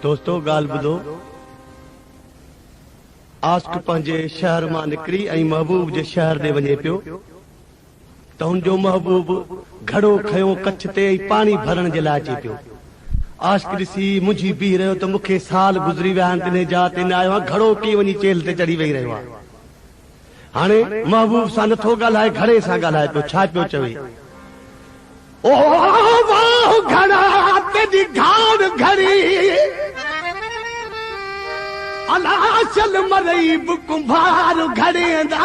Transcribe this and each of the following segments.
दोस्तों गाल बुधो आस्क पंहिंजे शहर मां निकरी ऐं महबूब जे शहर दे वञे पियो त हुनजो महबूब घड़ो खयो कच्छ ते पानी भरण जे लाइ अचे पियो। आस्क ॾिसी मुंहिंजी बीह रहियो त मूंखे साल गुज़री विया आहिनि तिने जा तिन आयो आहे घड़ो कीअं वञी चेल ते चढ़ी वेही रहियो आहे। हाणे महबूब सां नथो ॻाल्हाए घड़े सां ॻाल्हाए पियो। छा पियो चवे? ओ वाह घड़ा तेरी घाड़ घड़ी अलाशल मरईब कुंभार घड़ेंदा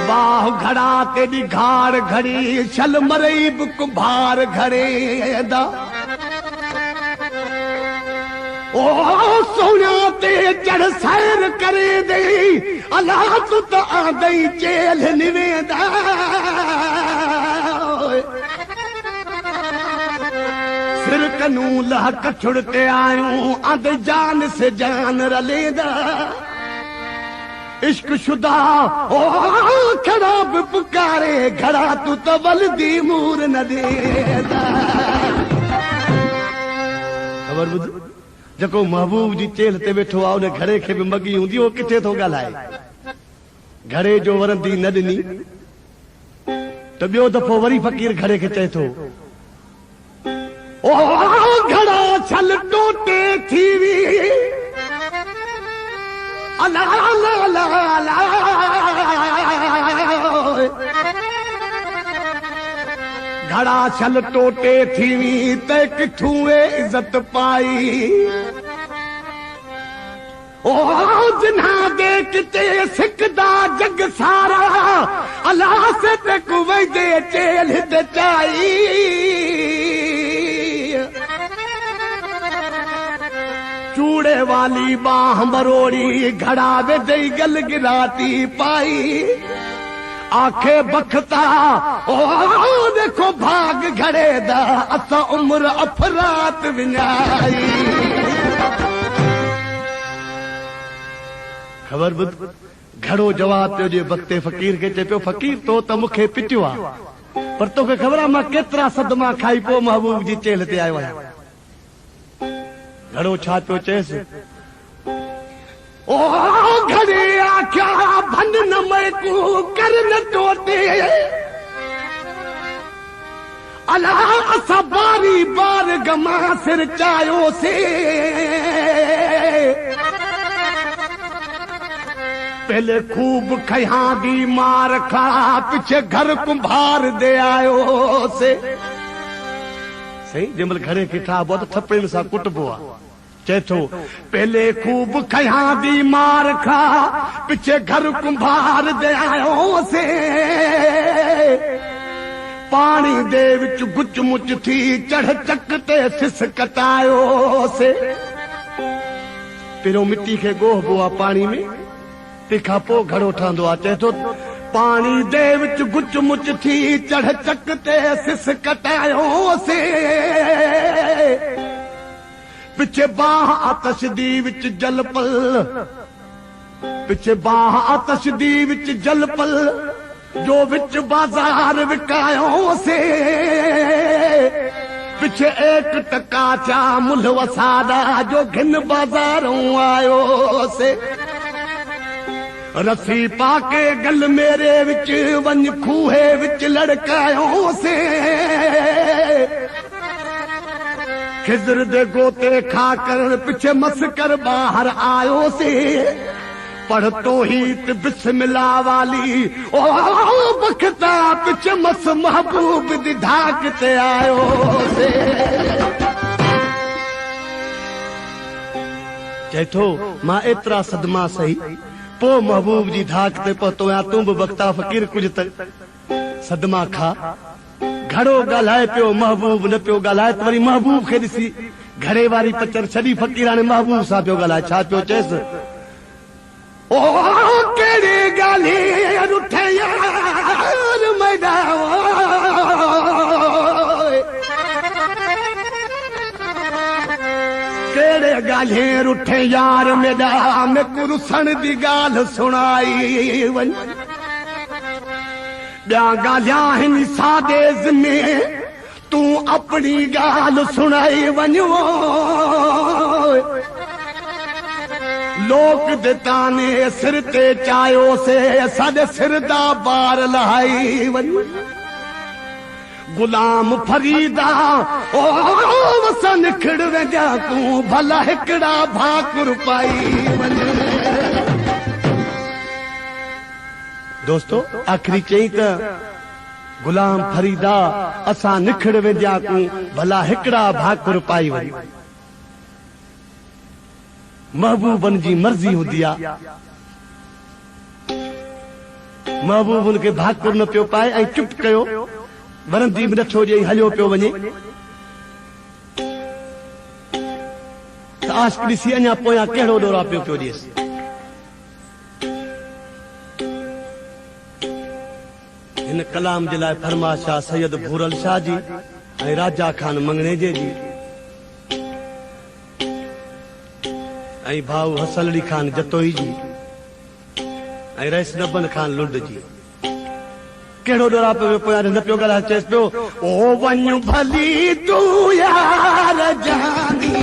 वाह घड़ा तेरी घाड़ घड़ी छल मरईब कुंभार घड़ेंदा ओ सोना ते चढ़ सैर करे दे अलाह तू त आंदई चेल निवेंदा सिर कनू लह कछुड़ते आयूं आंद जान से जान रलेदा इश्क शुदा ओ खराब पुकारे घड़ा तू तो बलदी मूर न देदा। खबर बुध जको महबूब जी चेल ते वेठो आ उन घड़े खे भी मगी हुंदी ओ किथे थो ॻाल्हाए। घड़े जो वरंदी न ॾिनी त ॿियो दफ़ो वरी फ़कीर घड़े खे चए थो ओ घड़ा छल टोटे थी वी अला अला अला अला घड़ा छल टोटे थी वी त किथूं इज्जत पाई ओ जिन्हा दे किते सिकदा जग सारा अल्लाह से ते कुवई दे चेल ते चाई चूड़े वाली बाह मरोड़ी घड़ा वे दई गल गिराती पाई आखे बखता ओ देखो भाग घड़े दा असा उम्र अफरात विञाई। खबर बुध घड़ो जवाब पियो जे वक्ते फकीर के चे पियो फकीर तो त मूंखे पिटियो आहे पर तोखे ख़बर आहे मां केतिरा सदमा खाई पोइ महबूब जी चेल ते आयो आहियां। घड़ो छा पियो चएसि ओ घड़े आख्या भन न मैकू कर न टोटे अला असां बारी बार गमा सिर चायो से पहले खूब खया दी मार खा पीछे घर कुंभार दे आयो से सही जमल घड़े के ठा बहुत थप्पड़ सां कुटबो आहे चए थो पहले खूब खया दी मार खा पीछे घर कुंभार दे आयो से पानी दे विच गुच मुच थी चढ़ चक ते सिस कटायो से पहिरियों मिट्टी खे ॻोहबो आहे पाणी में तंहिंखां पोइ घड़ो ठहंदो आहे। चए थो पानी दे विच गुच मुच थी चढ़ चक ते सिस कटायो से पिछे बाह आतश दी विच जल पल पिछे बाह आतश दी विच जल पल जो विच बाजार विकायो से पिछे एक टका चा मुल्ह वसादा जो घिन बाजारों आयो से रसी पाके गल मेरे विच वन खूहे विच लड़कायो से खिजर दे गोते खा कर पिछे मस कर बाहर आयो से पढ़ तो ही बिस्मिल्लाह वाली ओ बखता पिछे मस महबूब दी धाक ते आयो से चए थो मां एतिरा सदमा सही पो महबूब जी धाक ते पहुतो या तूं बि बख्ता फ़कीर कुझ त सदमा खा। घड़ो ॻाल्हाए पियो महबूब न पियो ॻाल्हाए त वरी महबूब खे ॾिसी घड़े वारी पचर छॾी फ़कीर हाणे महबूब सां पियो ॻाल्हाए। छा पियो चएसि? ओ कहिड़े ॻाल्हि रुठे यार मैदान केड़े ॻाल्हि रुठे यार मेरा में कुरुसण दी ॻाल्हि सुणाई वञ। ॿिया ॻाल्हियां हिन सादेज़ में तूं अपनी ॻाल्हि सुणाई वञो। लोक दे ताने सिर ते चायो से साडे सिर दा बार लहाई वञ। गुलाम फरीदा ओ वसा निखड़ वेंदा तूं भला हिकड़ा भाकुर पाई वञ। दोस्तों आखिरी चई त गुलाम फरीदा असां निखड़ वेंदा तूं भला हिकड़ा भाकुर पाई वञ। महबूबन जी मर्ज़ी हूंदी आहे। महबूब उनखे भाकुर न पियो पाए ऐं चुप कयो। वरंदी बि नथो ॾे हलियो पियो वञे। त आशिक़ ॾिसी अञा पोयां कहिड़ो ॾोरा पियो ॾिएसि। हिन कलाम जे लाइ फरमाश आहे सैयद भूरल शाह जी ऐं राजा खान मंगणेजे जी ऐं भाऊ हसन अली खान जतोई जी ऐं रईस नबन खान लुंड जी। कहिड़ो ॾोरा पियो पोयां न पियो ॻाल्हाए। चएसि पियो ओ वञ भली तूं यार जानी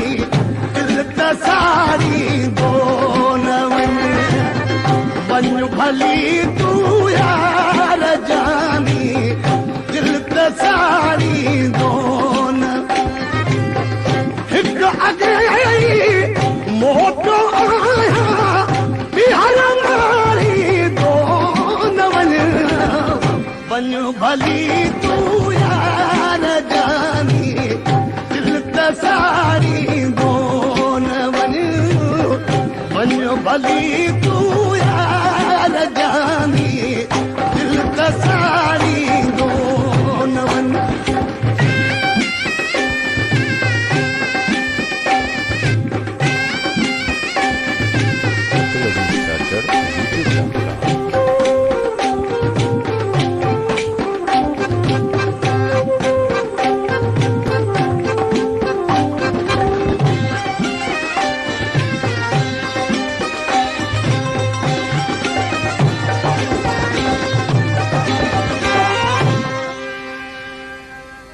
दिल त सारी दो न वञ भली तूं यार जानी दिल त सारी दो न। हिकु अॻे मोटो आया बिहार मारी दो न वञ भली तूं यार जानी दिल त सारी दो न वञ भली तूं यार जानी दिल त सारी दो न वञ।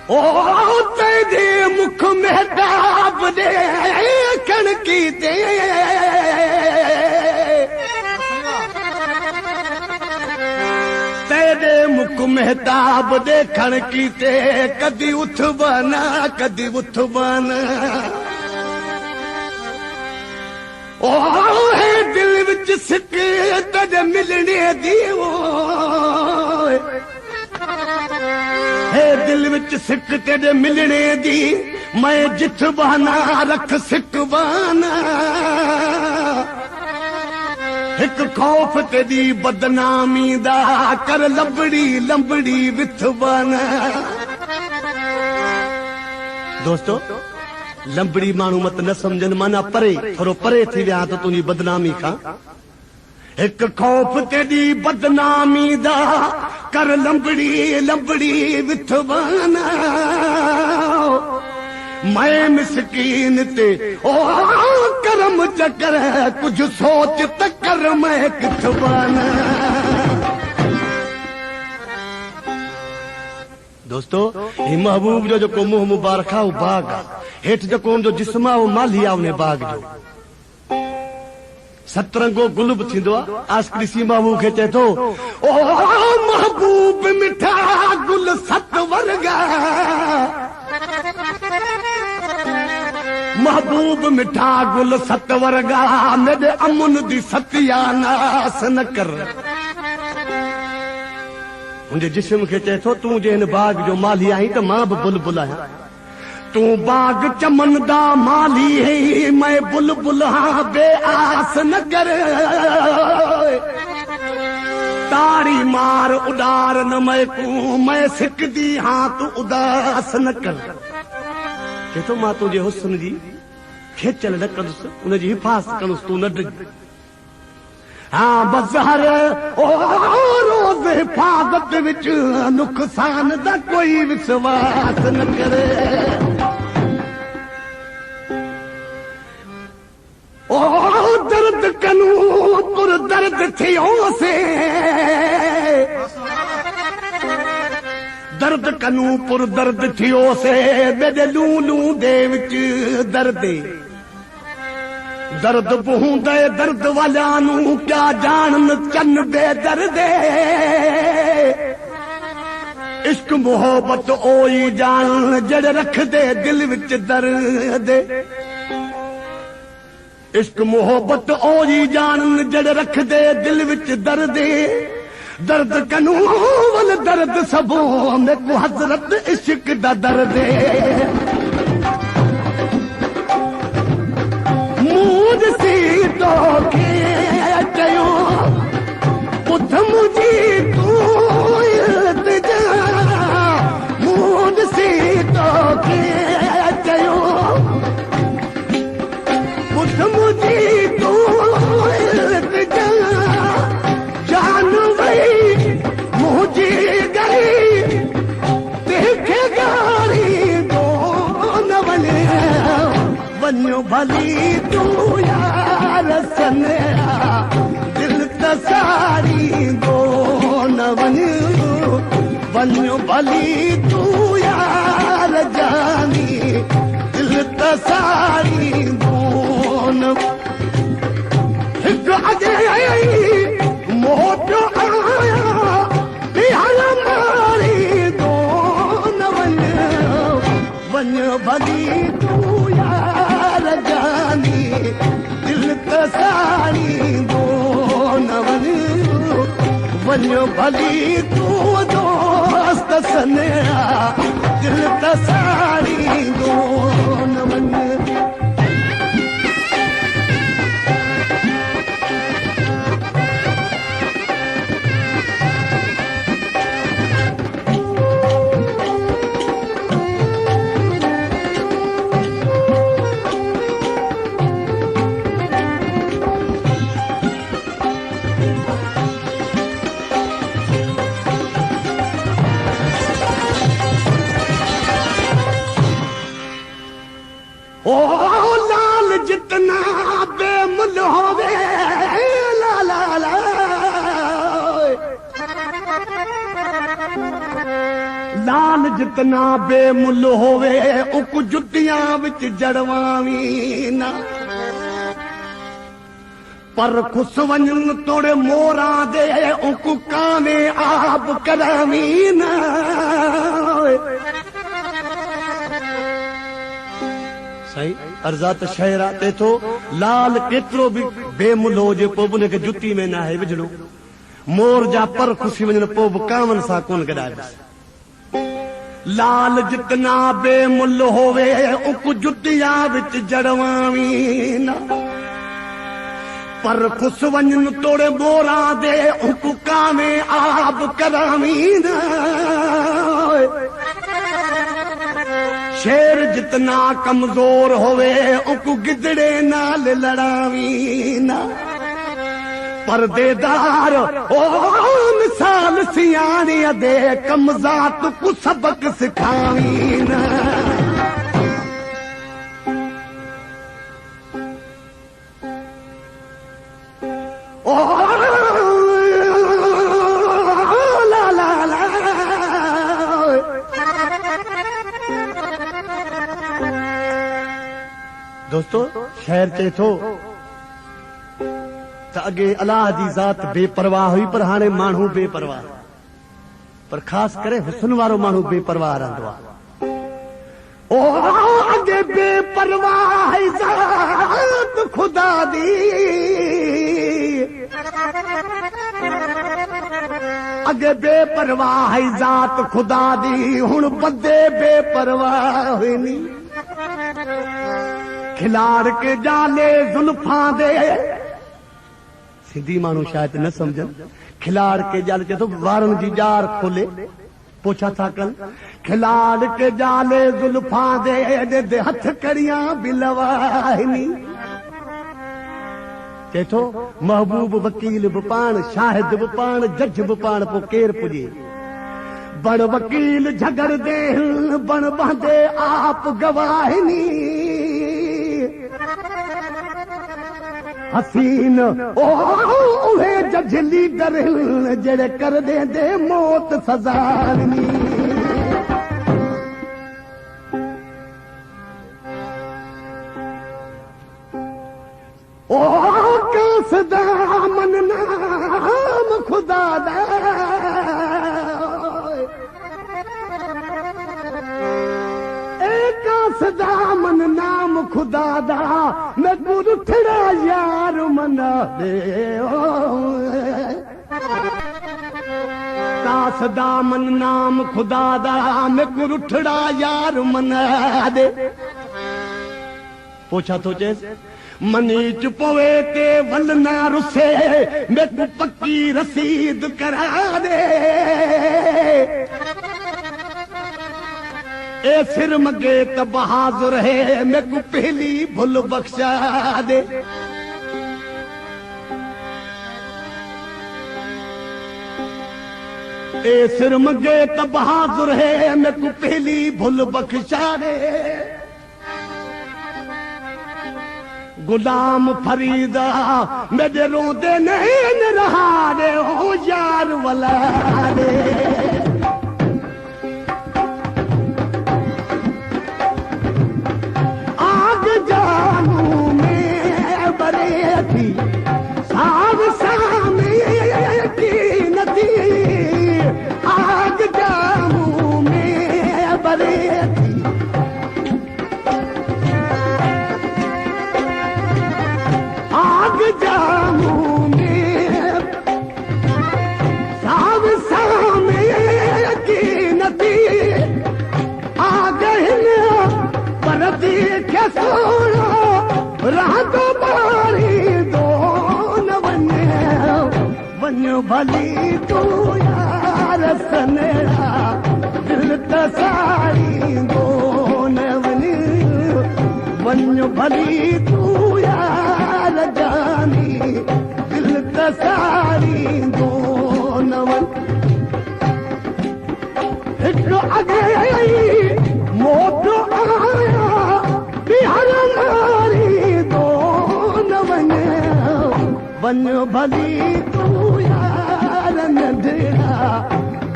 ओ तेरे मुख में दाब दे कणकी दे तेरे मुख में दाब दे कणकी ते कदी उठ बना कदी उठ बना। ओ है दिल विच सिक तज मिलने दी हे दिल विच सिक तेरे मिलने दी मैं जिथ बहाना रख सिक बहाना। हिक खौफ तेरी बदनामी दा कर लंबड़ी लंबड़ी विथ बहाना। दोस्तों लंबड़ी माण्हू मत न समझन माना परे थोरो परे थी विया तो तुंहिंजी बदनामी खां। एक खौफ तेरी बदनामी दा कर लंबड़ी लंबड़ी विथ बहाना। मैं मिसकीन ते ओ करम चकर कुछ सोच त कर मैं किथ बहाना। दोस्तों ही महबूब जो जेको मुंहुं मुबारक आहे बाग आहे। हेठि जेको हुनजो जिस्म आहे माली आहे उन बाग जो। सतरंगो गुल बि थींदो आहे। आशिक़ ॾिसी महबूब खे चए थो ओ महबूब मिठा गुल सत वर्गा। महबूब मिठा गुल सत वर्गा मेरे अमुन दी सत्यानास न कर। मुंहिंजे जिस्म खे चए थो तूं जे हिन बाग जो माली आहीं त मां बि बुलबुल आहियां। तू बाग चमन दा माली है मैं बुलबुल हाँ बेआस न कर ताड़ी मार उडार न मैं सिकदी हाँ तू उदास न कर के तो मां तुझे हुस्न जी खेचल न कंदुसि उन जी हिफ़ाज़त कंदुसि तू न डिॼ हाँ बज़ार ओ रोज़ हिफ़ाज़त विच नुक़सान दा कोई विश्वास न करे ओ दर्द कनू तुर दर्द थियोसे दर्द कनू पुर दर्द थियोसे बेदे लूलू दे विच दर्दे दर्द बूंदे दर्द वालानू क्या जान चन दे दर्दे इश्क मोहब्बत ओई जान जड़ रख दे दिल विच दर्द इश्क मोहब्बत ओई जान जड़ रख दे दिल विच दर्द दर्द कनू वल दर्द सबो में को हजरत इश्क दा दर्द मूद सी तो के चयो पुथ मुझी तू इल्तिजा मूद सी तो के चयो पुथ मुझी तू इल्तिजा जान वही मुझी गई देखे गारी दो न बने वन्यो भली तू यार सनया दिल तसारी दो न वन्यो भली तू यार जानी दिल तसारी दो न मोट आया बिहार मारी दो न वन्यो भली तू यार जानी दिल तसारी दो न वन्यो भली तू दोस्त सनया दिल तसारी दो न ओ लाल जितना बेमुल होवे ला ला ला लाल जितना बेमुल होवे उक जुतियां विच जड़वावी ना पर खुस वंजन तोड़े मोरा दे उक काने आब करावी ना सही अर्जात शहरा ते तो लाल केतिरो भी बेमुल हुजे पोइ उन खे जुती में न आहे विझणो मोर जा पर खुशी वञनि पोइ बि कांवनि सां कोन गॾाइबसि लाल जितना बेमुल होवे उक जुतिया विच जड़वावी न पर खुस वञनि तोड़े मोरा दे उक कावे आब करावी न शेर जितना कमजोर होवे उक गिदड़े नाल लड़ावी ना पर्देदार ओ मिसाल सियाणी दे कमजात को सबक सिखावी ना ओ ला ला ला दोस्तों शहर चे थो त अगे अलाह जी ज़ात बेपरवाह हुई पर हाणे माण्हू बेपरवाह पर ख़ासि करे हुस्न वारो माण्हू बेपरवाह रहंदो आहे ओ अगे बेपरवाह ज़ात खुदा दी अगे बेपरवाह ज़ात खुदा दी हुण बंदे बेपरवाह हुई नी खिलाड़ के जाले जुल्फां दे सिंधी माण्हू शायदि न सम्झनि खिलाड़ के जाले चए थो वारनि जी ॼार खोले पोछा था कनि खिलाड़ के जाले जुल्फां दे हथ करियां बिलवाहिनी चए थो महबूब वकील बि पाण शाहिद बि पाण जज बि पाण पोइ केरु पुॼे बड़ वकील झगड़ दे बण बंदे आप गवाहिनी हसीन ओहे जज लीडर जड़े कर दे मौत सजानी ओ कासदा मन नाम खुदा दा कासदा मन नाम खुदा दा मैं गुरु थड़ा यार मना दे कासदा मन नाम खुदा दा मैं गुरु थड़ा यार मना दे पोछा तो चेस मनी चुपवे ते वल ना रुसे मैं तू पक्की रसीद करा दे ए सिर मगे त बहादुर है मैं को पहली भूल बख्शा दे ए सिर मगे त बहादुर है मैं को पहली भूल बख्शा दे गुलाम फरीदा मेरे रोंदे नहीं रहा दे हो यार वाला दे साव सामे की नदी आग जामू में बरे थी आग जामू में साव सामे की नदी आग परदी के सोना रातो बारी वन भली तू यार सनेरा दिल तसारी दोन वन भली तू यार जानी दिल तसारी दोन एक अगे मोट आया बिहार नारी दोन वन भली नंढड़ा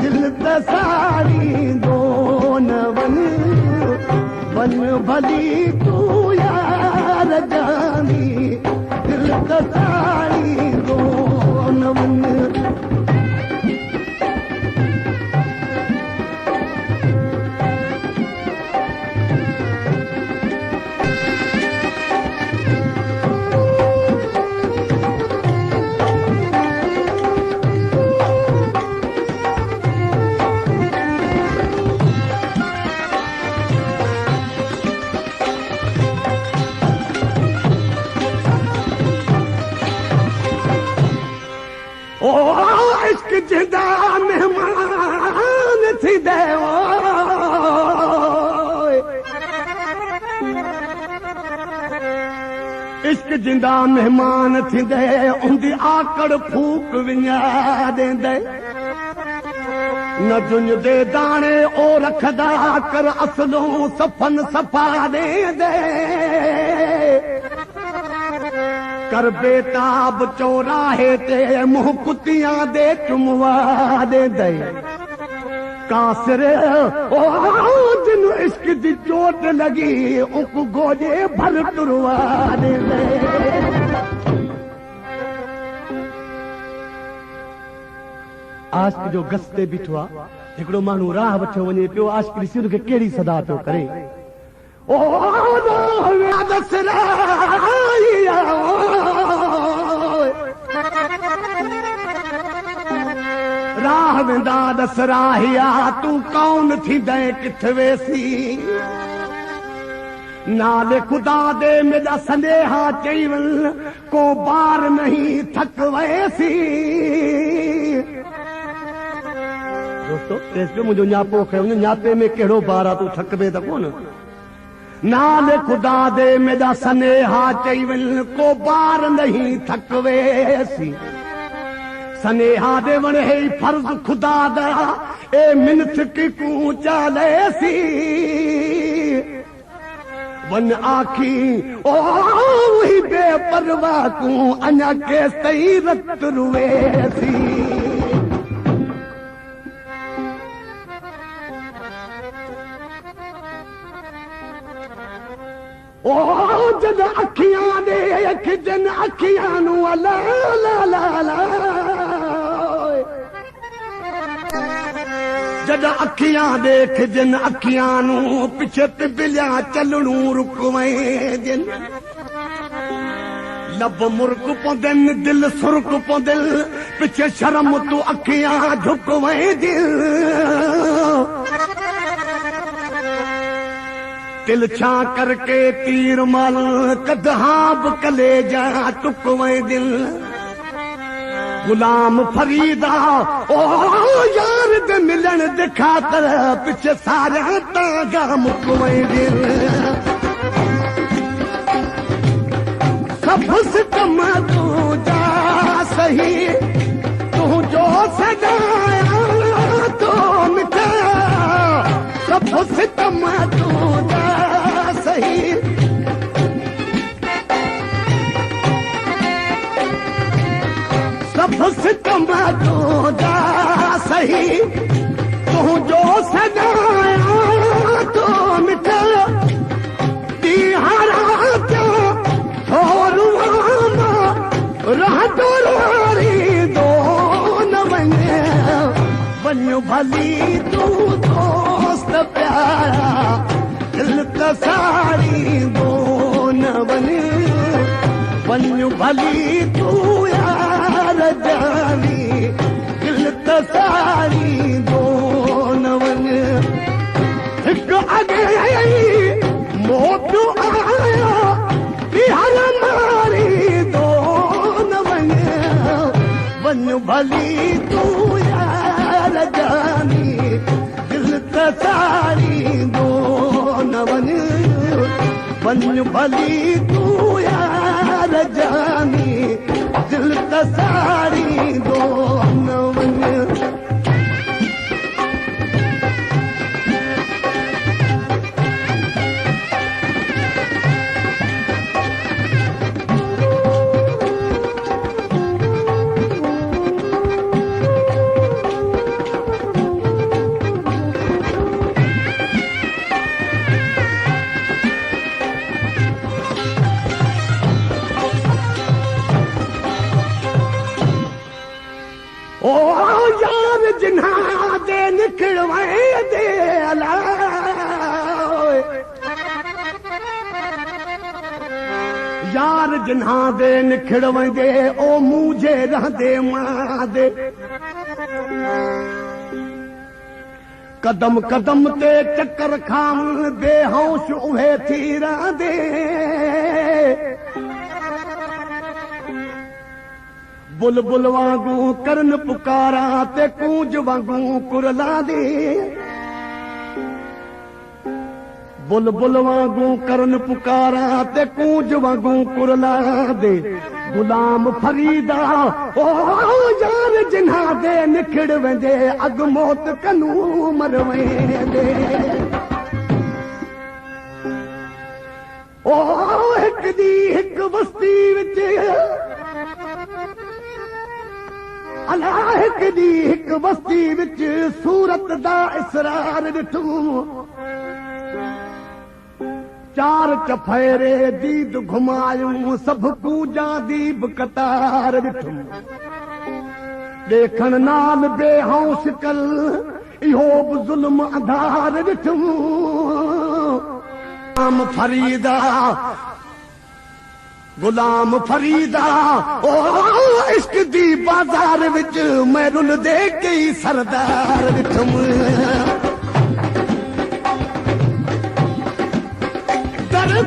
दिल तसारी दोन वन भली तू यार जानी दिल तसारी दोन जिदा मेहमान थी दे इश्क जिंदा मेहमान थी दे उनकी आकड़ फूक विञा देंदे न जुंज दे दाने ओ रखदा कर असलों सफन सफा देंदे कर बेताब चौराहे ते मुंह कुतियां दे चुमवा दे दे कासर ओ जिन इश्क दी चोट लगी उक गोजे भर तुरवा दे दे आशिक जो गस्ते बीठो आ हिकड़ो माण्हू राह वठो वञे पियो आशिक ॾिसी हुनखे कहिड़ी सदा पियो करे ओ राह वेंदा दसराहिया तूं कौन थींदे किथे वेसी नाले खुदा दे मेरा संदेहा चईवन को बार नहीं थक वैसी। दोस्तों तेस पे मुझे न्यापो खयो न्यापे में केड़ो बार आ तू थकबे त कोन। नाले खुदा दे मेरा संदेहा चईवन को बार नहीं थक वैसी। सनेहा दे वणे है फर्ज खुदा दा ए मिनथ की कू चालेसी। वन आखी ओ वही बेपरवाह को अञा केस तई रत रुवेसी। ओ जद अखियां दे खिजन अखियां नु ला ला ला ला। जद अखियां देख जिन अखियां नु पिछे बिलिया चलणू रुकवें जिन। लब मुर्क पौंदन दिल सुर्क पौंदिल पिछे शर्म तू अखियां झुकवें दिल। दिल छा करके तीर माल कदहाब कलेजा टुकवें दिल। गुलाम फरीदा ओ यार दे मिलन दे खातर पिछे सारा तागा मुकवें दिल। सब सितम तू जा सही तू जो सजाया तो मिटा। सब सितम तू जा सही सब सितम तू जा सही तू जो सजाया तो मिटा। दिहारा क्या छोरुआमा रह डोरारी दो न बने। बन्यू भली तू दोस्त प्यारा दिल तसारी दो न बने। बन्यू भली तू यार जानी दिल तसारी दो न बने। एक अगे मौत आया बिहार मारी दो न बने। बन्यू भली तू यार जानी दिल तसारी दो न बने। बन्यू भली तू यार जानी दिल तसारी दो न बने। ओ यार जिन्हा दे निकलवाए दे अला। यार जिन्हा दे निकलवाए दे ओ मुझे रह दे मां दे। कदम कदम ते चक्कर खाम दे होश उहे थी रह दे। बुलबुल वांगू करन पुकारा ते कूंज वांगू कुरला दे। बुलबुल वांगू करन पुकारा ते कूंज वांगू कुरला दे। गुलाम फरीदा ओ यार जिन्हा दे निखड़ वेंदे अग मौत कनू मरवेंदे। ओ हिक दी हिक बस्ती विच अला हिक दी हिक बस्ती विच सूरत दा इसरार ॾिठो। चार चफेरे दीद घुमायूं सभ पूजा दीब कतार ॾिठो। देखण नाल बेहोश कल इहो बि ज़ुल्म आधार ॾिठो। गुलाम फरीदा गुलाम फरीदा ओ इश्क दी बाजार विच मैरुल दे कई सरदार ॾिठुम। दर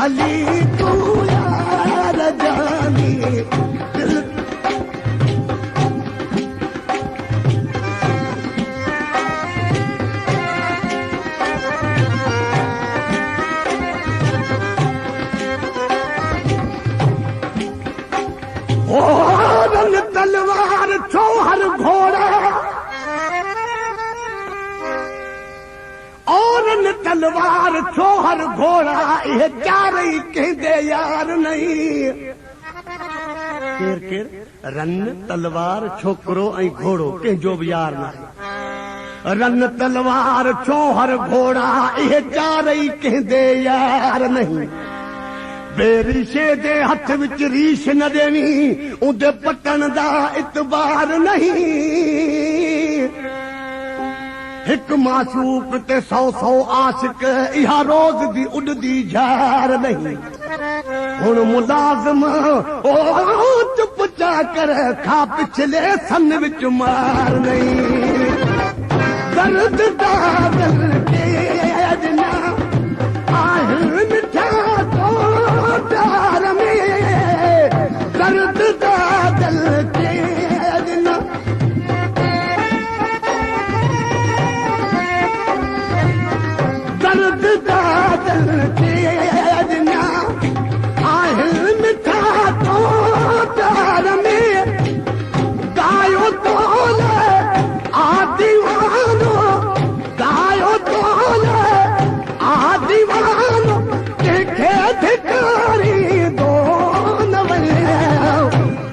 भली तू यार जानी दिल रंग तलवार छोहर घोड़ा और तलवार छोहर घोड़ा ये चारई कहंदे यार नहीं केर केर रन तलवार छोकरो ऐं घोड़ो कंहिंजो बि यार नाहे रन तलवार छोहर घोड़ा ये चारई कहंदे यार नहीं बेरीशे दे हथ विच रीश न देनी उदे पटन दा इतबार नहीं हिक मासूक ते 100 आशिक इहा रोज दी उड़दी झार नहीं हुण मुलाज़िम ओ चुप चा कर खा पिछले सन विच मार नहीं दर्द दा दिल के अजना आहिन मिठा प्यार में दर्द दा दिल के अजना दर्द दा दिल के अजना आहिल मिठा तो प्यार में गायो तोले आ दीवानो गायो तोले आ दीवानो देखे धिकारी दो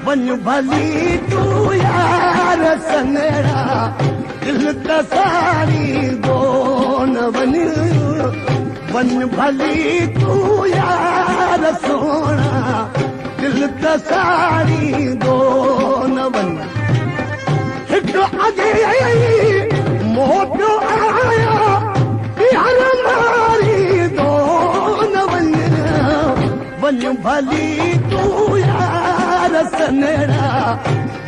वन भली तू यार सनेरा दिल तसारी दो न वन भली तू यार सोना दिल तसारी दो न वन हिक अगे मोटो आया यार मारी दो न वन भली तू यार सनेरा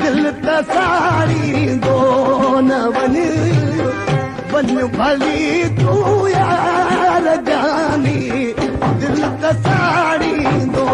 दिल तसारी दो न वन भली तू यार जानी दिल तसारी दो